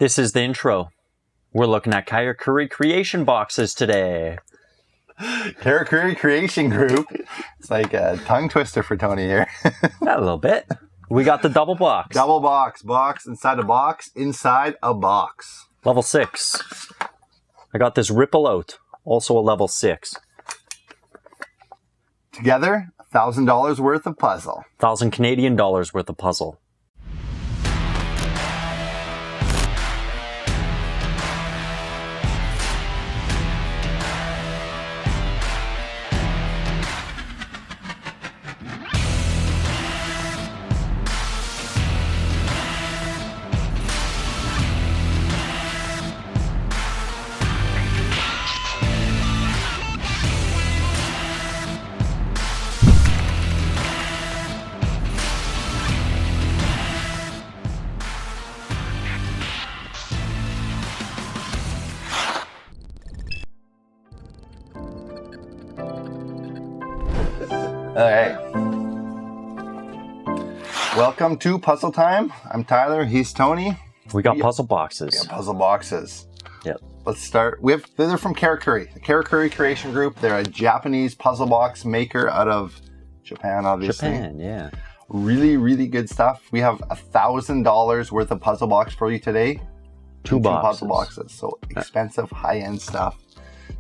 This is the intro. We're looking at Karakuri creation boxes today. Karakuri Creation Group. It's like a tongue twister for Tony here. Yeah, a little bit. We got the double box. Double box. Box inside a box. Inside a box. Level 6. I got this Ripple Out. Also a level 6. Together, $1,000 worth of puzzle. 1,000 Canadian dollars worth of puzzle. Alright. Welcome to Puzzle Time. I'm Tyler, he's Tony. We got puzzle boxes. Yeah, puzzle boxes. Yep. Let's start. They're from Karakuri. The Karakuri Creation Group. They're a Japanese puzzle box maker out of Japan, obviously. Japan, yeah. Really, really good stuff. We have $1,000 worth of puzzle box for you today. Two puzzle boxes. So expensive, high-end stuff.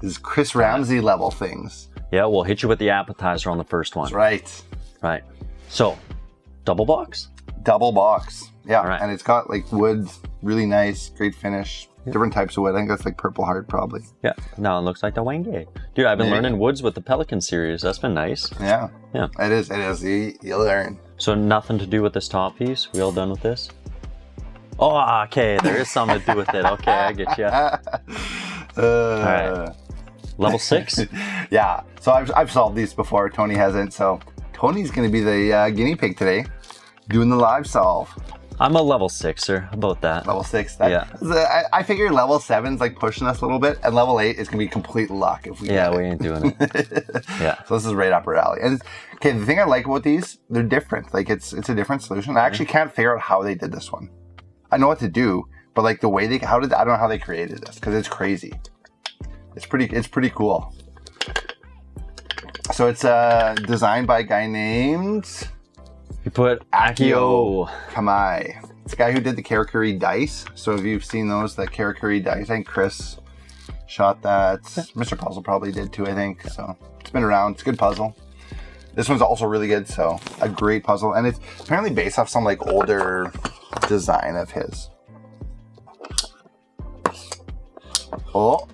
This is Chris Ramsey level things. Yeah, we'll hit you with the appetizer on the first one. That's right. Right. So, double box? Double box. Yeah, right. And it's got like wood, really nice, great finish. Yep. Different types of wood. I think that's like purple heart probably. Yeah, now it looks like the Wenge. Dude, I've been learning woods with the Pelican series. That's been nice. Yeah. Yeah. It is. You'll learn. So nothing to do with this top piece? We all done with this? Oh, okay. There is something to do with it. Okay, I get you. All right. Level 6? Yeah. So I've solved these before. Tony hasn't. So Tony's going to be the guinea pig today, doing the live solve. I'm a level 6er. About that. Level 6. Yeah. I figure level 7's like pushing us a little bit, and level 8 is going to be complete luck if we get it. We ain't doing it. Yeah. So this is right up our alley. And okay, the thing I like about these, they're different. Like it's a different solution. I actually can't figure out how they did this one. I know what to do, but like the way I don't know how they created this because it's crazy. It's pretty cool. So it's designed by a guy named... You put Akio Kamai. It's the guy who did the Karakuri dice. So if you've seen those, the Karakuri dice, I think Chris shot that. Mr. Puzzle probably did too, I think. So it's been around. It's a good puzzle. This one's also really good. So a great puzzle. And it's apparently based off some like older design of his. Oh,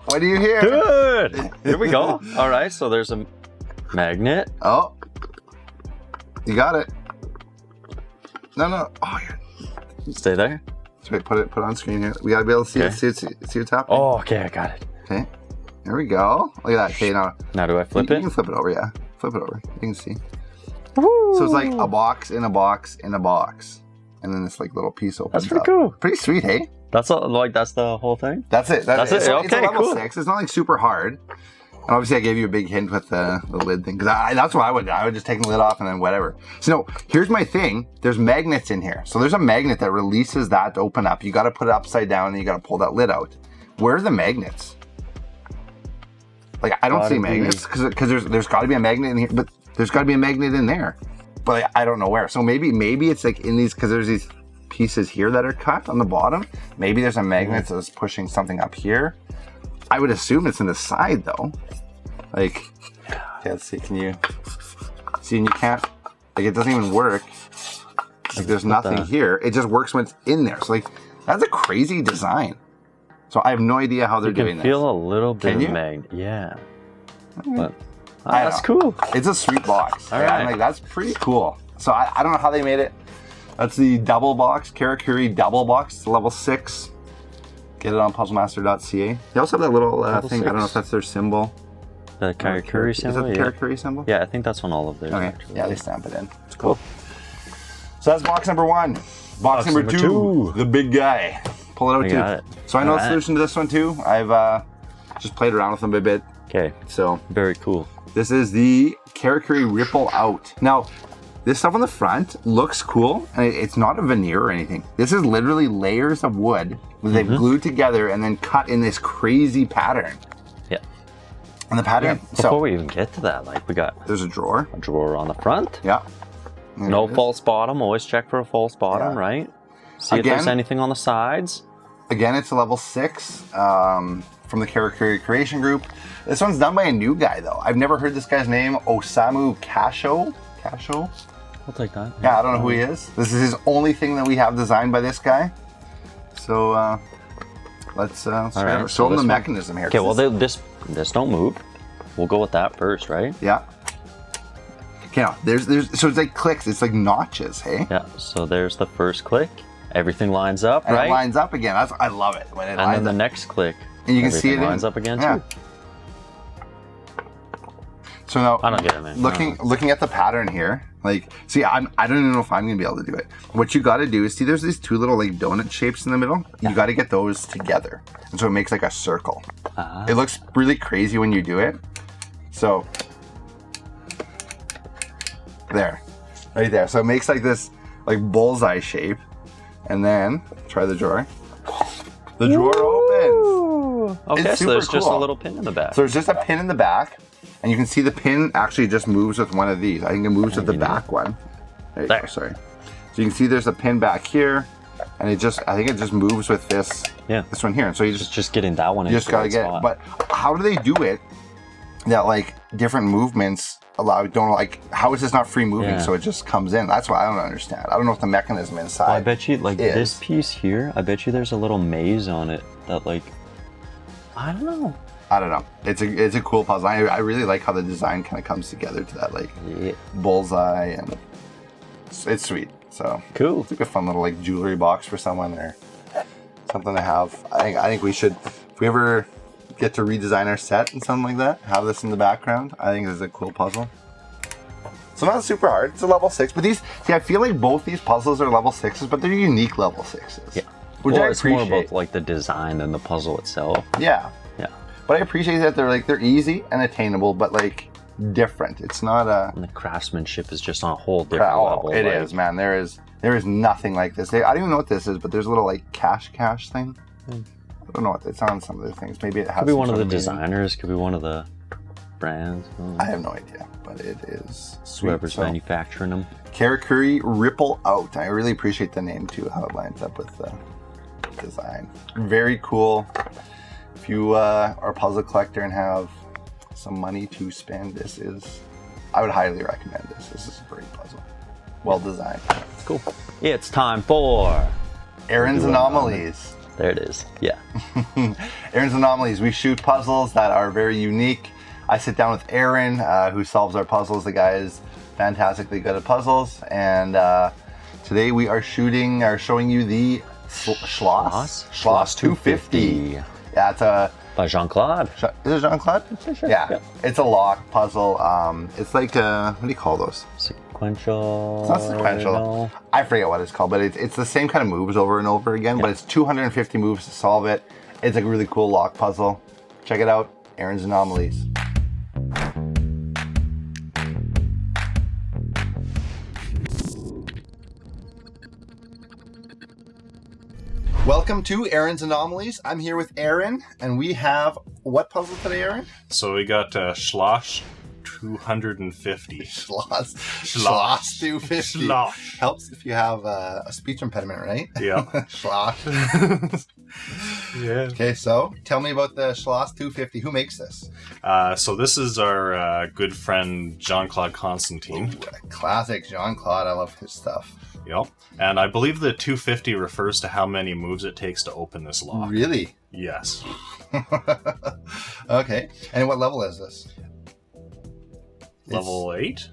what do you hear? Good. Here we go. All right. So there's a magnet. Oh. You got it. No. Oh, yeah. Stay there. Sorry, put it on screen here. We gotta be able to see it. See what's happening. Oh, okay, I got it. Okay. There we go. Look at that. Okay, now do I flip it? You can flip it over, yeah. Flip it over. You can see. Woo. So it's like a box in a box in a box, and then this like little piece opens. That's pretty up. cool. Pretty sweet, hey? That's the whole thing. That's it. That's it. It's Okay, a level cool. 6. It's not like super hard. And obviously, I gave you a big hint with the lid thing because that's what I would do. I would just take the lid off and then whatever. So no, here's my thing. There's magnets in here. So there's a magnet that releases that to open up. You got to put it upside down and you got to pull that lid out. Where are the magnets? Like I don't see magnets because there's got to be a magnet in here, but there's got to be a magnet in there. But I don't know where. So maybe it's like in these because there's these pieces here that are cut on the bottom. Maybe there's a magnet that's pushing something up here. I would assume it's in the side though. Like, okay, let's see, can you see? And you can't, like it doesn't even work. Like there's nothing here. It just works when it's in there. So like, that's a crazy design. So I have no idea how they're doing this. You can feel a little bit of magnet. Yeah. Okay. But that's cool. It's a sweet box. All right. I'm like, that's pretty cool. So I don't know how they made it. That's the double box, Karakuri Double Box. It's level 6. Get it on puzzlemaster.ca. They also have that little thing. 6. I don't know if that's their symbol. The Karakuri symbol? Is that the Karakuri symbol? Yeah, I think that's on all of theirs. Okay. Actually. Yeah, they stamp it in. It's cool. So that's box number 1. Box number 2, the big guy. Pull it out got too. it. So I know the solution to this one too. I've just played around with them a bit. Okay. So very cool. This is the Karakuri Ripple Out. Now, this stuff on the front looks cool, and it's not a veneer or anything. This is literally layers of wood that they've glued together and then cut in this crazy pattern. Yeah. And the pattern. Yeah, before we even get to that, like we got there's a drawer. A drawer on the front. Yeah. No false bottom. Always check for a false bottom, right? See if there's anything on the sides. Again, it's a level 6 from the Karakuri Creation Group. This one's done by a new guy, though. I've never heard this guy's name, Osamu Kasho. Kasho? I'll take that. Yeah, I don't know who he is. This is his only thing that we have designed by this guy. So let's show him the mechanism here. Okay, well, this don't move. We'll go with that first, right? Yeah. Okay, now, so it's like clicks. It's like notches, hey? Yeah, so there's the first click. Everything lines up, and right? It lines up again. I love it when it lines up. And then the next click. And you can see it lines up again, too. So now, I don't get it, man. Looking at the pattern here, like, see, I don't even know if I'm gonna be able to do it. What you got to do is, see, there's these two little like donut shapes in the middle. You got to get those together, and so it makes like a circle. It looks really crazy when you do it. So there, right there. So it makes like this like bullseye shape, and then try the drawer. The drawer opens. Okay, it's so there's cool. just a little pin in the back. So there's just a pin in the back. And you can see the pin actually just moves with one of these. I think it moves with the back one. There. Sorry. So you can see there's a pin back here, and I think it just moves with this. Yeah. This one here. And so you just getting that one. You just gotta get it. But how do they do it? That like different movements how is this not free moving? So it just comes in. That's what I don't understand. I don't know if the mechanism inside. Well, I bet you this piece here. I bet you there's a little maze on it that I don't know. It's a cool puzzle. I really like how the design kind of comes together to that bullseye, and it's sweet. So cool. It's like a fun little like jewelry box for someone or something to have. I think we should, if we ever get to redesign our set and something like that, have this in the background. I think this is a cool puzzle. So not super hard. It's a level 6, but I feel like both these puzzles are level 6s, but they're unique level 6s. Yeah. Which I appreciate. It's more about like the design than the puzzle itself. Yeah. Yeah. But I appreciate that they're easy and attainable, but like different. It's not a. And the craftsmanship is just on a whole different level. It is, man. There is nothing like this. I don't even know what this is, but there's a little like cash thing. I don't know what it's on some of the things. Maybe it has. Could be one of the designers. Could be one of the brands. I have no idea, but it is sweet. Whoever's manufacturing them. Karakuri Ripple Out. I really appreciate the name too. How it lines up with the design. Very cool. If you are a puzzle collector and have some money to spend, I would highly recommend this. This is a great puzzle. Well designed. Cool. It's time for Aaron's Anomalies. There it is. Yeah. Aaron's Anomalies. We shoot puzzles that are very unique. I sit down with Aaron, who solves our puzzles. The guy is fantastically good at puzzles. And today we are showing you the Schloss 250. Yeah, it's by Jean-Claude. Is it Jean-Claude? Sure. Yeah, it's a lock puzzle. It's like what do you call those? Sequential. It's not sequential. No. I forget what it's called, but it's the same kind of moves over and over again. But it's 250 moves to solve it. It's a really cool lock puzzle. Check it out. Aaron's Anomalies. Welcome to Aaron's Anomalies. I'm here with Aaron, and we have what puzzle today, Aaron? So we got Schloss 250. Schloss 250. Schloss. Helps if you have a speech impediment, right? Yeah. Schloss. Yeah. Okay, so tell me about the Schloss 250. Who makes this? So this is our good friend Jean-Claude Constantine. Ooh, classic Jean-Claude. I love his stuff. Yep. And I believe the 250 refers to how many moves it takes to open this lock. Really? Yes. Okay. And what level is this? Level 8?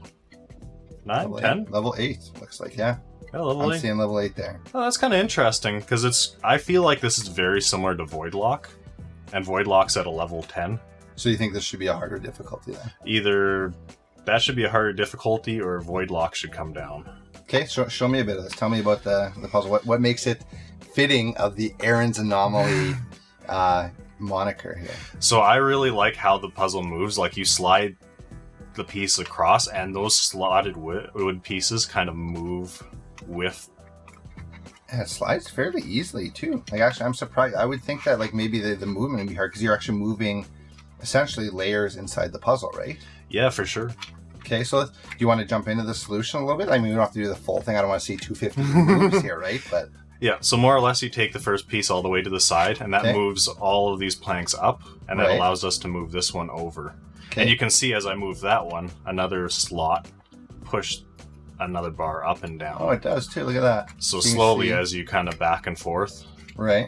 9? Level 10? 8. Level 8, looks like, yeah. Yeah, level I'm 8. seeing level 8 there. Oh, that's kind of interesting, because I feel like this is very similar to Void Lock, and Void Lock's at a level 10. So you think this should be a harder difficulty then? Either that should be a harder difficulty, or Void Lock should come down. Okay, show me a bit of this. Tell me about the puzzle. What makes it fitting of the Aaron's Anomaly moniker here? So I really like how the puzzle moves. Like you slide the piece across, and those slotted wood pieces kind of move with. And it slides fairly easily too. Like actually, I'm surprised. I would think that like maybe the movement would be hard because you're actually moving essentially layers inside the puzzle, right? Yeah, for sure. Okay, so do you want to jump into the solution a little bit? I mean, we don't have to do the full thing. I don't want to see 250 moves here, right? But yeah, so more or less you take the first piece all the way to the side, and that moves all of these planks up, and that allows us to move this one over. Okay. And you can see as I move that one, another slot push another bar up and down. Oh, it does too. Look at that. So slowly as you kind of back and forth. Right.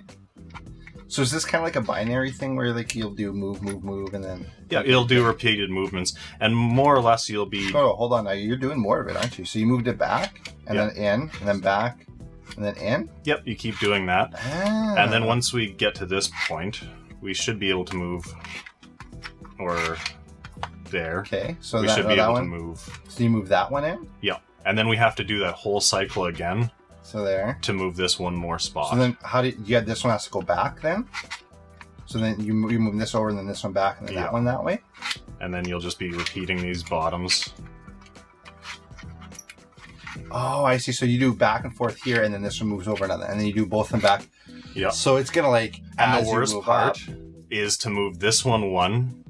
So is this kind of like a binary thing where like you'll do move, move, move, and then... Yeah, you'll do repeated movements, and more or less you'll be... Oh, hold on. Now you're doing more of it, aren't you? So you moved it back, and then in, and then back, and then in? Yep, you keep doing that. And then once we get to this point, we should be able to move... Or... There. Okay, so we should be able to move... So you move that one in? Yep. And then we have to do that whole cycle again. So there. To move this one more spot. So then how do you... this one has to go back then? So then you move this over and then this one back and then that one that way? And then you'll just be repeating these bottoms. Oh, I see. So you do back and forth here and then this one moves over another. And then you do both of them back. Yeah. So it's going to like... And the worst part is to move this one.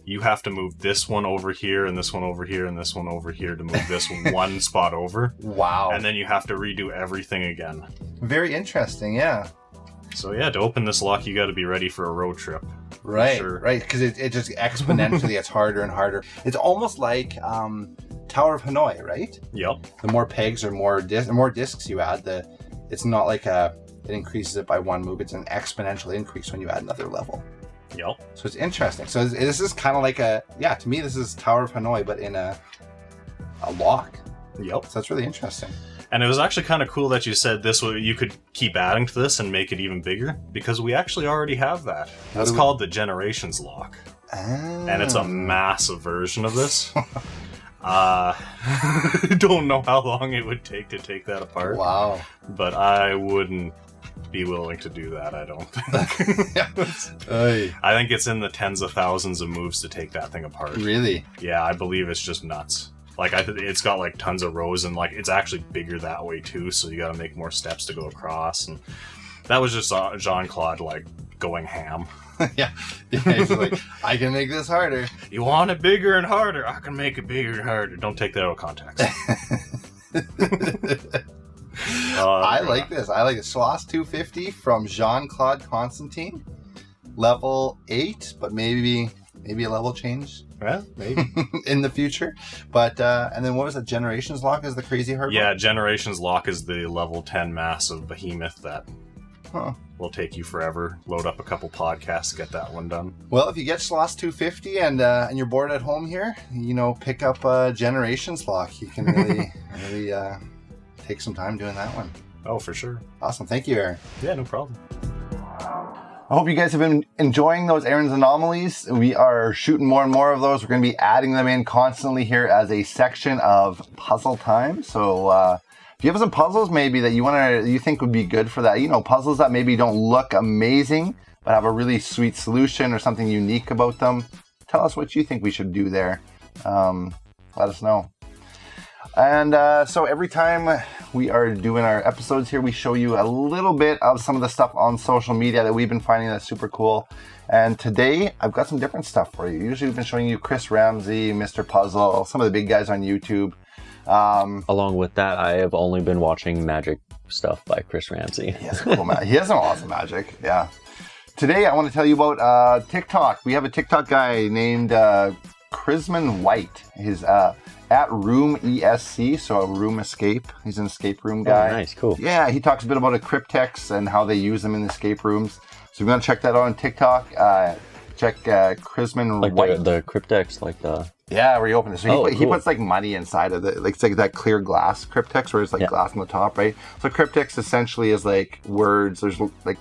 You have to move this one over here and this one over here and this one over here to move this one spot over. Wow. And then you have to redo everything again. Very interesting, yeah. So yeah, to open this lock, you got to be ready for a road trip. Right, right, because it just exponentially gets harder and harder. It's almost like Tower of Hanoi, right? Yep. The more pegs or more discs you add, it's not like it increases it by one move. It's an exponential increase when you add another level. Yep. So it's interesting. So this is kind of like to me this is Tower of Hanoi, but in a lock. Yep. So that's really interesting. And it was actually kind of cool that you said this way you could keep adding to this and make it even bigger, because we actually already have that. That's called the Generations lock. And it's a massive version of this. Don't know how long it would take to take that apart. Wow. But I wouldn't be willing to do that, I don't think. I think it's in the tens of thousands of moves to take that thing apart. Really? Yeah, I believe it's just nuts. Like, it's got like tons of rows, and like it's actually bigger that way too, so you gotta make more steps to go across. And that was just Jean-Claude like going ham. yeah, he's like, I can make this harder. You want it bigger and harder? I can make it bigger and harder. Don't take that out of context. I like this. I like the Schloss 250 from Jean-Claude Constantine. Level 8, but maybe a level change. Well, maybe. In the future. But, and then what was it? Generations Lock is the crazy hard Yeah, one? Generations Lock is the level 10 massive behemoth that will take you forever. Load up a couple podcasts to get that one done. Well, if you get Schloss 250 and you're bored at home here, pick up Generations Lock. You can really take some time doing that one. Oh, for sure. Awesome. Thank you, Aaron. Yeah, no problem. I hope you guys have been enjoying those Aaron's Anomalies. We are shooting more and more of those. We're going to be adding them in constantly here as a section of puzzle time. So if you have some puzzles maybe that you think would be good for that, puzzles that maybe don't look amazing but have a really sweet solution or something unique about them, tell us what you think we should do there. Let us know. And so every time we are doing our episodes here, we show you a little bit of some of the stuff on social media that we've been finding that's super cool. And today, I've got some different stuff for you. Usually we've been showing you Chris Ramsey, Mr. Puzzle, some of the big guys on YouTube. Along with that, I have only been watching magic stuff by Chris Ramsey. He has some awesome magic, yeah. Today, I want to tell you about TikTok. We have a TikTok guy named Chrisman White. He's at Room ESC, so a room escape. He's an escape room guy. Oh, nice, cool. Yeah, he talks a bit about cryptex and how they use them in escape rooms. So if you want to check that out on TikTok, check Chrisman White. Like the cryptex, like the... Yeah, where you open it. So he cool. puts like money inside of it. Like it's like that clear glass cryptex where it's like glass on the top, right? So cryptex essentially is like words. There's like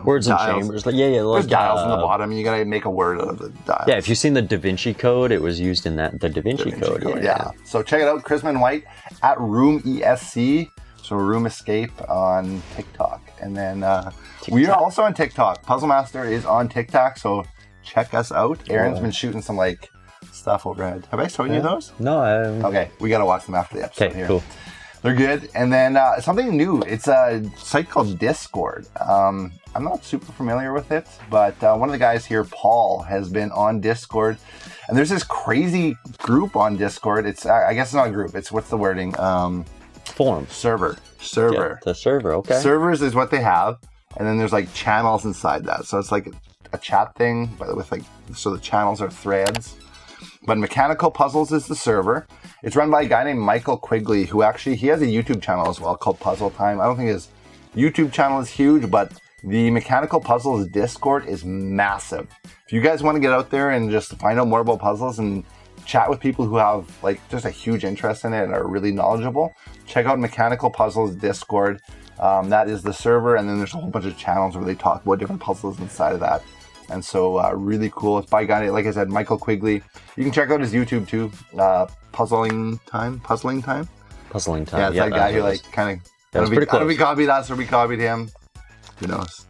words and chambers. Like, there's dials on the bottom, and you gotta make a word out of the dials. Yeah, if you've seen the Da Vinci Code, it was used in the Da Vinci Code. Yeah. So check it out, Chrisman White at Room ESC. So Room Escape on TikTok. And then we are also on TikTok. Puzzle Master is on TikTok, so check us out. Aaron's been shooting some like stuff overhead. Have I shown you those? No, Okay, we got to watch them after the episode here. cool. They're good. And then something new. It's a site called Discord. I'm not super familiar with it, but one of the guys here, Paul, has been on Discord. And there's this crazy group on Discord. It's I guess it's not a group. It's what's the wording? Form. Server. Yeah, the server, okay. Servers is what they have. And then there's like channels inside that. So it's like a chat thing, but with like, so the channels are threads. But Mechanical Puzzles is the server. It's run by a guy named Michael Quigley, who actually, he has a YouTube channel as well called Puzzle Time. I don't think his YouTube channel is huge, but the Mechanical Puzzles Discord is massive. If you guys want to get out there and just find out more about puzzles and chat with people who have like just a huge interest in it and are really knowledgeable, check out Mechanical Puzzles Discord. That is the server, and then there's a whole bunch of channels where they talk about different puzzles inside of that. And so really cool. It's by a guy, like I said, Michael Quigley. You can check out his YouTube too. Puzzling time. Yeah, it's that guy who like kind of. That was pretty close. How do we copy that? So we copied him. Who knows?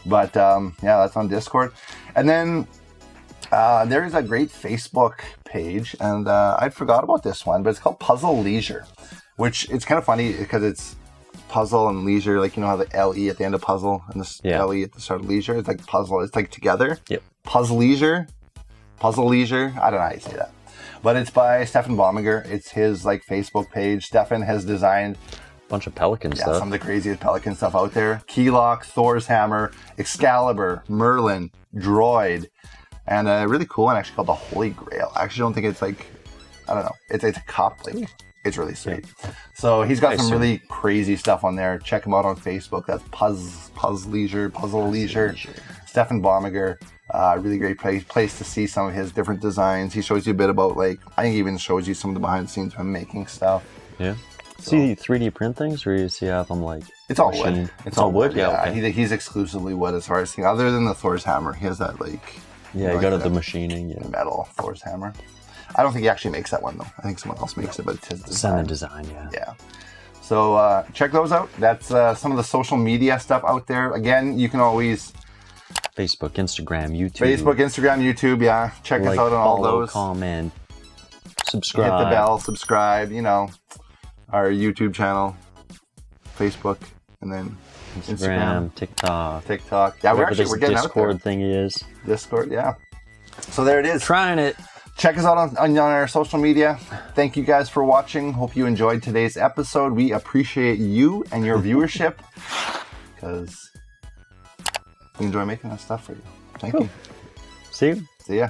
But yeah, that's on Discord. And then there is a great Facebook page, and I forgot about this one, but it's called Puzzle Leisure, which it's kind of funny because it's puzzle and leisure, like you know how the LE at the end of puzzle and the LE at the start of leisure, it's like puzzle, it's like together. Yep. Puzzle leisure. I don't know how you say that, but it's by Stefan Bominger. It's his like Facebook page. Stefan has designed a bunch of Pelican stuff. Some of the craziest Pelican stuff out there. Keylock, Thor's Hammer, Excalibur, Merlin, Droid, and a really cool one actually called the Holy Grail. I actually don't think it's like, I don't know, it's a cup, like it's really sweet. Yeah. So he's got some really crazy stuff on there. Check him out on Facebook. That's Puzzle Leisure. Stefan Bominger. Really great place to see some of his different designs. He shows you a bit about like, I think he even shows you some of the behind the scenes of him making stuff. Yeah. So, see 3D print things, or you see have them like it's all wood. It's all wood. Yeah. Okay. He's exclusively wood as far as other than the Thor's Hammer. He has that like. Yeah, you got the machining. Yeah. Metal Thor's Hammer. I don't think he actually makes that one though. I think someone else makes it, but it's his design. It's design, yeah. Yeah. So check those out. That's some of the social media stuff out there. Again, you can always Facebook, Instagram, YouTube. Yeah. Check us out on all those. Comment, subscribe. Hit the bell, subscribe. You know, our YouTube channel, Facebook, and then Instagram, TikTok. Yeah, we're getting Discord out there. Thing is Discord. Yeah. So there it is. Trying it. Check us out on our social media. Thank you guys for watching. Hope you enjoyed today's episode. We appreciate you and your viewership because we enjoy making that stuff for you. Thank you. See you. See ya.